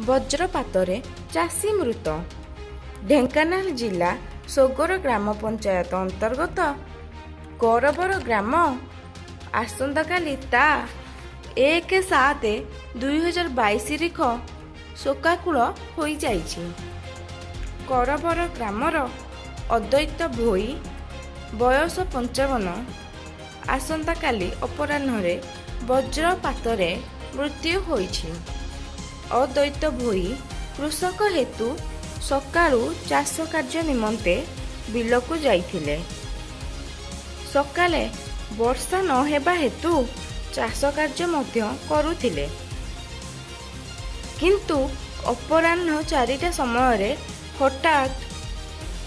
ବଜ୍ରପାତରେ ଚାଷୀ ମୃତ। ଢେଙ୍କାନାଳ ଜିଲ୍ଲା ସୋଗର ଗ୍ରାମ ପଞ୍ଚାୟତ ଅନ୍ତର୍ଗତ କରବର ଗ୍ରାମ ଆସନ୍ତାକାଲି ତା 1/7/2022 ଶୋକାକୁଳ ହୋଇଯାଇଛି। କରବର ଗ୍ରାମର ଅଦ୍ୱୈତ ଭୋଇ ବୟସ 55 ଆସନ୍ତାକାଲି ଅପରାହ୍ନରେ ବଜ୍ରପାତରେ ମୃତ୍ୟୁ ହୋଇଛି। ଅଦ୍ୱୈତ ଭୋଇ କୃଷକ ହେତୁ ସକାଳୁ ଚାଷ କାର୍ଯ୍ୟ ନିମନ୍ତେ ବିଲକୁ ଯାଇଥିଲେ। ସକାଳେ ବର୍ଷା ନ ହେବା ହେତୁ ଚାଷ କାର୍ଯ୍ୟ ମଧ୍ୟ କରୁଥିଲେ, କିନ୍ତୁ ଅପରାହ୍ନ 4ଟା ସମୟରେ ହଠାତ୍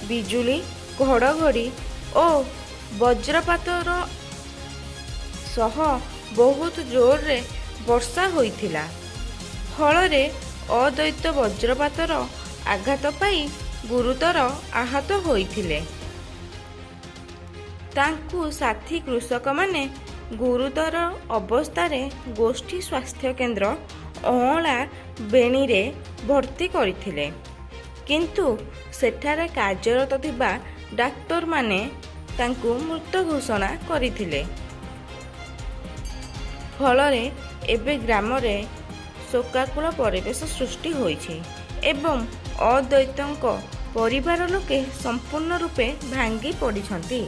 ବିଜୁଳି ଘଡ଼ଘଡ଼ି ଓ ବଜ୍ରପାତର ସହ ବହୁତ ଜୋରରେ ବର୍ଷା ହୋଇଥିଲା। ଫଳରେ ଅଦ୍ୱୈତ ବଜ୍ରପାତର ଆଘାତ ପାଇ ଗୁରୁତର ଆହତ ହୋଇଥିଲେ। ତାଙ୍କୁ ସାଥୀ କୃଷକମାନେ ଗୁରୁତର ଅବସ୍ଥାରେ ଗୋଷ୍ଠୀ ସ୍ୱାସ୍ଥ୍ୟକେନ୍ଦ୍ର ଅଁଳା ବେଣୀରେ ଭର୍ତ୍ତି କରିଥିଲେ, କିନ୍ତୁ ସେଠାରେ କାର୍ଯ୍ୟରତ ଥିବା ଡାକ୍ତରମାନେ ତାଙ୍କୁ ମୃତ ଘୋଷଣା କରିଥିଲେ। ଫଳରେ ଏବେ ଗ୍ରାମରେ ଶୋକାକୁଳ ପରିବେଶ ସୃଷ୍ଟି ହୋଇଛି ଏବଂ ଅଦ୍ୱୈତଙ୍କ ପରିବାର ଲୋକେ ସମ୍ପୂର୍ଣ୍ଣ ରୂପେ ଭାଙ୍ଗି ପଡ଼ିଛନ୍ତି।